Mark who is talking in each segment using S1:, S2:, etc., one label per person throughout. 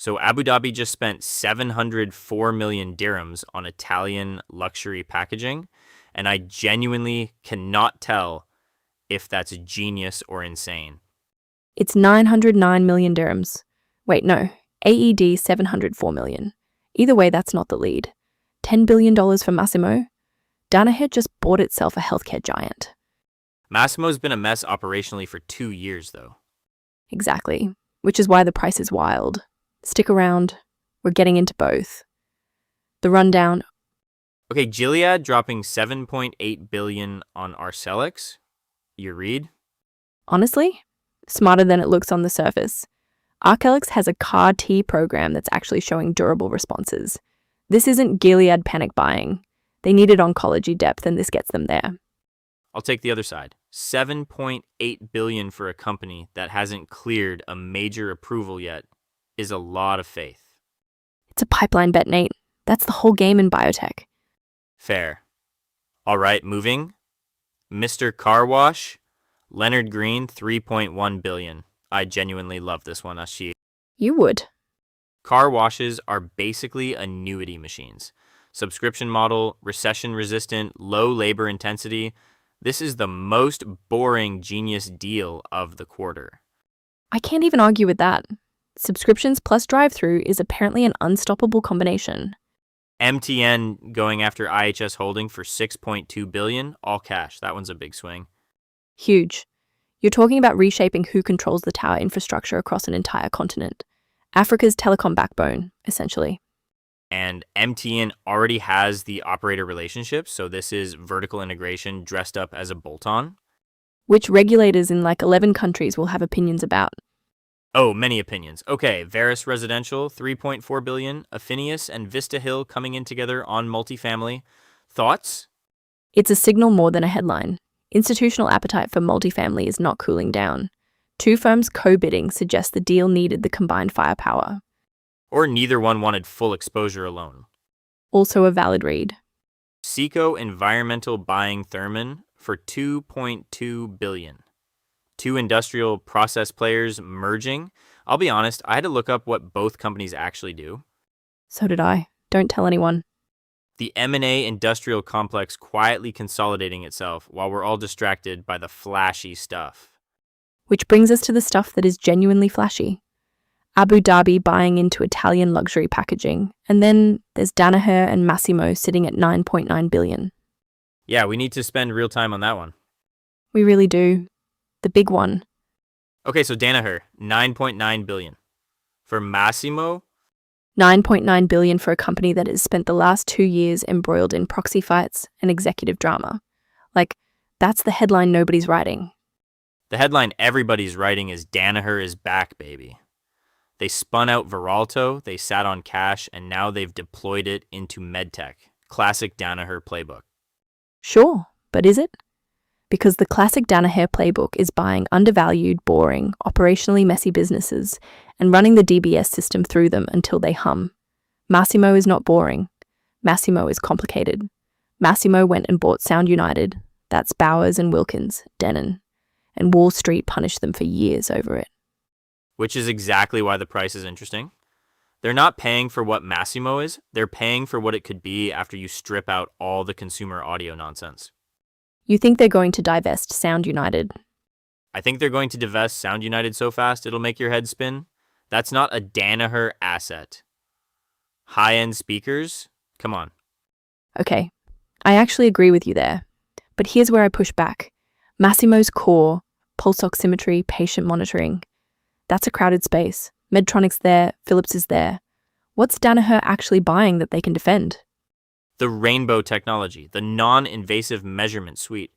S1: So Abu Dhabi just spent 704 million dirhams on Italian luxury packaging, and I genuinely cannot tell if that's genius or insane.
S2: It's 909 million dirhams. Wait, no, AED 704 million. Either way, that's not the lead. $10 billion for Masimo. Danaher just bought itself a healthcare giant.
S1: Masimo's been a mess operationally for 2 years, though.
S2: Exactly, which is why the price is wild. Stick around, we're getting into both. The rundown.
S1: Okay, Gilead dropping 7.8 billion on Arcellx. You read?
S2: Honestly, smarter than it looks on the surface. Arcellx has a CAR-T program that's actually showing durable responses. This isn't Gilead panic buying. They needed oncology depth, and this gets them there.
S1: I'll take the other side. 7.8 billion for a company that hasn't cleared a major approval yet is a lot of faith.
S2: It's a pipeline bet, Nate. That's the whole game in biotech.
S1: Fair. All right, moving. Mr. Car Wash, Leonard Green, 3.1 billion. I genuinely love this one, Ashi.
S2: You would.
S1: Car washes are basically annuity machines. Subscription model, recession resistant, low labor intensity. This is the most boring genius deal of the quarter.
S2: I can't even argue with that. Subscriptions plus drive-through is apparently an unstoppable combination.
S1: MTN going after IHS Holding for 6.2 billion, all cash. That one's a big swing.
S2: Huge. You're talking about reshaping who controls the tower infrastructure across an entire continent. Africa's telecom backbone, essentially.
S1: And MTN already has the operator relationship, so this is vertical integration dressed up as a bolt-on.
S2: Which regulators in like 11 countries will have opinions about.
S1: Oh, many opinions. Okay, Veris Residential, 3.4 billion. Affinius and Vista coming in together on multifamily. Thoughts?
S2: It's a signal more than a headline. Institutional appetite for multifamily is not cooling down. Two firms co-bidding suggests the deal needed the combined firepower.
S1: Or neither one wanted full exposure alone.
S2: Also a valid read.
S1: Seco Environmental buying Thermon for 2.2 billion. Two industrial process players merging. I'll be honest, I had to look up what both companies actually do.
S2: So did I. Don't tell anyone.
S1: The M&A industrial complex quietly consolidating itself while we're all distracted by the flashy stuff.
S2: Which brings us to the stuff that is genuinely flashy. Abu Dhabi buying into Italian luxury packaging, and then there's Danaher and Masimo sitting at 9.9 billion.
S1: Yeah, we need to spend real time on that one.
S2: We really do. The big one.
S1: Okay, so Danaher, 9.9 billion. For Masimo,
S2: 9.9 billion for a company that has spent the last 2 years embroiled in proxy fights and executive drama. Like, that's the headline nobody's writing.
S1: the headline everybody's writing is Danaher is back, baby. They spun out Veralto, they sat on cash, and now they've deployed it into medtech. Classic Danaher playbook.
S2: Sure, but is it? Because the classic Danaher playbook is buying undervalued, boring, operationally messy businesses and running the DBS system through them until they hum. Masimo is not boring. Masimo is complicated. Masimo went and bought Sound United, that's Bowers and Wilkins, Denon, and Wall Street punished them for years over it.
S1: Which is exactly why the price is interesting. They're not paying for what Masimo is, they're paying for what it could be after you strip out all the consumer audio nonsense.
S2: You think they're going to divest Sound United?
S1: I think they're going to divest Sound United so fast it'll make your head spin. That's not a Danaher asset. High-end speakers? Come on.
S2: Okay, I actually agree with you there. But here's where I push back. Masimo's core, pulse oximetry, patient monitoring, that's a crowded space. Medtronic's there, Philips is there. What's Danaher actually buying that they can defend?
S1: The Rainbow technology, the non-invasive measurement suite.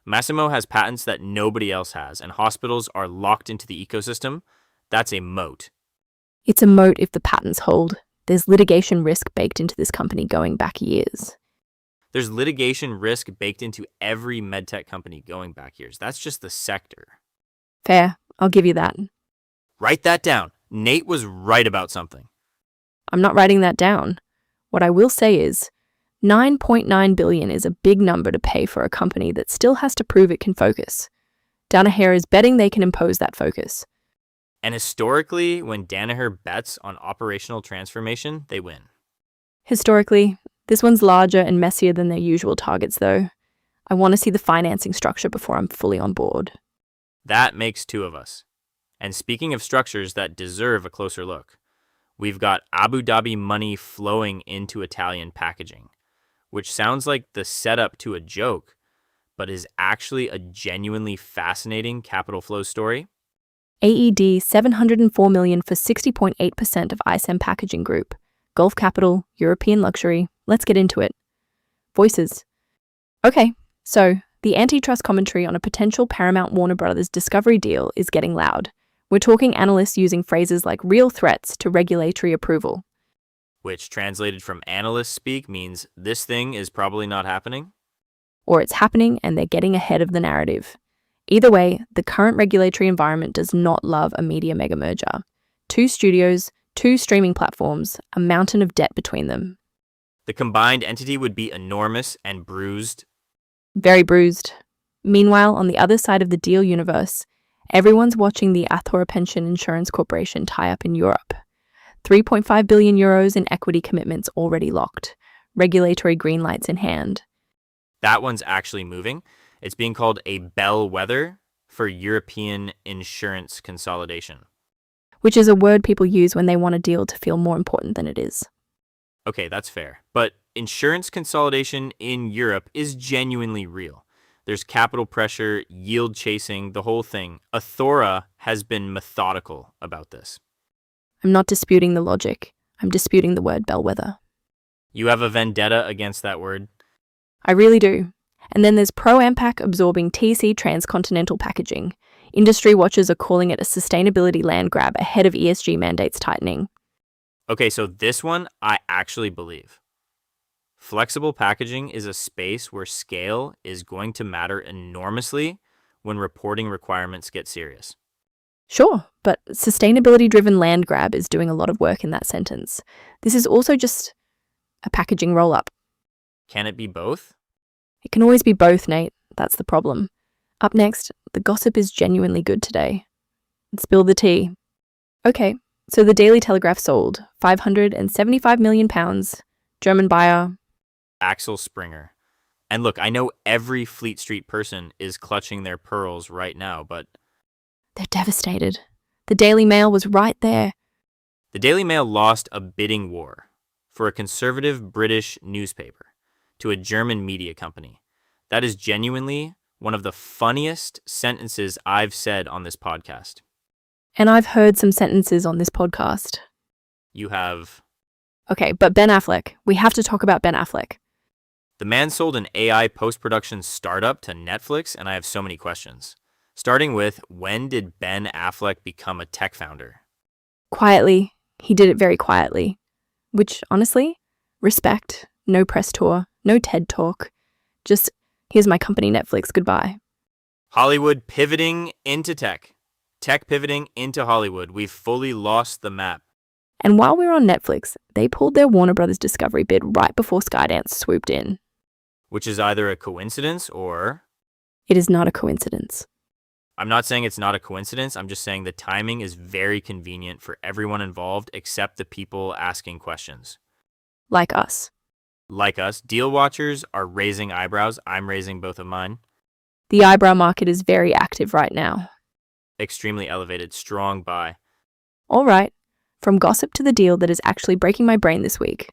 S1: Masimo has patents that nobody else has, and hospitals are locked into the ecosystem. That's a moat.
S2: It's a moat if the patents hold. There's litigation risk baked into this company going back years.
S1: There's litigation risk baked into every medtech company going back years. That's just the sector.
S2: Fair, I'll give you that.
S1: Write that down. Nate was right about something.
S2: I'm not writing that down. What I will say is, 9.9 billion is a big number to pay for a company that still has to prove it can focus. Danaher is betting they can impose that focus.
S1: And historically, when Danaher bets on operational transformation, they win.
S2: Historically, this one's larger and messier than their usual targets, though. I want to see the financing structure before I'm fully on board.
S1: That makes two of us. And speaking of structures that deserve a closer look, we've got Abu Dhabi money flowing into Italian packaging, which sounds like the setup to a joke, but is actually a genuinely fascinating capital flow story.
S2: AED 704 million for 60.8% of ISEM Packaging Group. Gulf Capital, European Luxury. Let's get into it. Voices. Okay, so the antitrust commentary on a potential Paramount Warner Brothers Discovery deal is getting loud. We're talking analysts using phrases like real threats to regulatory approval.
S1: Which translated from analyst speak means this thing is probably not happening.
S2: Or it's happening and they're getting ahead of the narrative. Either way, the current regulatory environment does not love a media mega merger. 2 studios, 2 streaming platforms, a mountain of debt between them.
S1: The combined entity would be enormous and bruised.
S2: Very bruised. Meanwhile, on the other side of the deal universe, everyone's watching the Athora Pension Insurance Corporation tie up in Europe. 3.5 billion euros in equity commitments already locked. Regulatory green lights in hand.
S1: That one's actually moving. It's being called a bellwether for European insurance consolidation.
S2: Which is a word people use when they want a deal to feel more important than it is.
S1: Okay, that's fair. But insurance consolidation in Europe is genuinely real. There's capital pressure, yield chasing, the whole thing. Athora has been methodical about this.
S2: I'm not disputing the logic. I'm disputing the word bellwether.
S1: You have a vendetta against that word?
S2: I really do. And then there's Pro-Ampac absorbing TC Transcontinental Packaging. Industry watchers are calling it a sustainability land grab ahead of ESG mandates tightening.
S1: Okay, so this one I actually believe. Flexible packaging is a space where scale is going to matter enormously when reporting requirements get serious.
S2: Sure, but sustainability-driven land grab is doing a lot of work in that sentence. This is also just a packaging roll-up.
S1: Can it be both?
S2: It can always be both, Nate. That's the problem. Up next, the gossip is genuinely good today. Spill the tea. Okay, so the Daily Telegraph sold £575 million. German buyer.
S1: Axel Springer. And look, I know every Fleet Street person is clutching their pearls right now, but
S2: They're devastated. The Daily Mail was right there.
S1: the Daily Mail lost a bidding war for a conservative British newspaper to a German media company. That is genuinely one of the funniest sentences I've said on this podcast.
S2: And I've heard some sentences on this podcast.
S1: You have...
S2: Okay, but Ben Affleck. We have to talk about Ben Affleck.
S1: The man sold an AI post-production startup to Netflix, and I have so many questions. Starting with, when did Ben Affleck become a tech founder?
S2: Quietly. He did it very quietly. Which, honestly, respect. No press tour. No TED Talk. Just, here's my company Netflix, goodbye.
S1: Hollywood pivoting into tech. Tech pivoting into Hollywood. We've fully lost the map.
S2: And while we were on Netflix, they pulled their Warner Brothers Discovery bid right before Skydance swooped in.
S1: Which is either a coincidence or...
S2: It is not a coincidence.
S1: I'm not saying it's not a coincidence. I'm just saying the timing is very convenient for everyone involved except the people asking questions.
S2: Like us.
S1: Like us, deal watchers are raising eyebrows. I'm raising both of mine.
S2: The eyebrow market is very active right now.
S1: Extremely elevated, strong buy.
S2: All right, from gossip to the deal that is actually breaking my brain this week.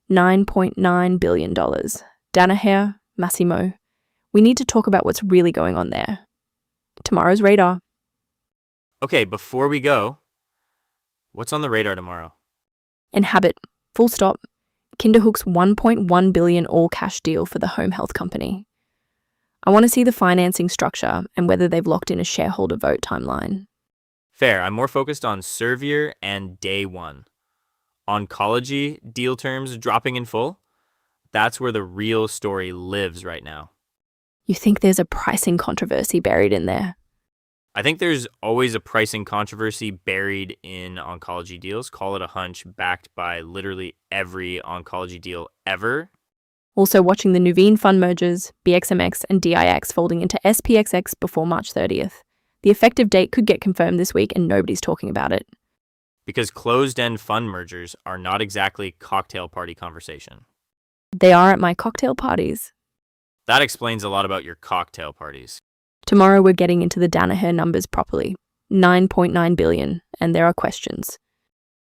S2: $9.9 billion. Danaher, Masimo. We need to talk about what's really going on there. Tomorrow's radar.
S1: Okay, before we go, what's on the radar tomorrow?
S2: Inhabit. Full stop. Kinderhook's $1.1 billion all-cash deal for the home health company. I want to see the financing structure and whether they've locked in a shareholder vote timeline.
S1: Fair. I'm more focused on Servier and Day One. Oncology deal terms dropping in full. That's where the real story lives right now.
S2: You think there's a pricing controversy buried in there?
S1: I think there's always a pricing controversy buried in oncology deals. Call it a hunch backed by literally every oncology deal ever.
S2: Also watching the Nuveen fund mergers, BXMX and DIX folding into SPXX before March 30th. The effective date could get confirmed this week and nobody's talking about it.
S1: Because closed-end fund mergers are not exactly cocktail party conversation.
S2: They are at my cocktail parties.
S1: That explains a lot about your cocktail parties.
S2: Tomorrow we're getting into the Danaher numbers properly. 9.9 billion, and there are questions.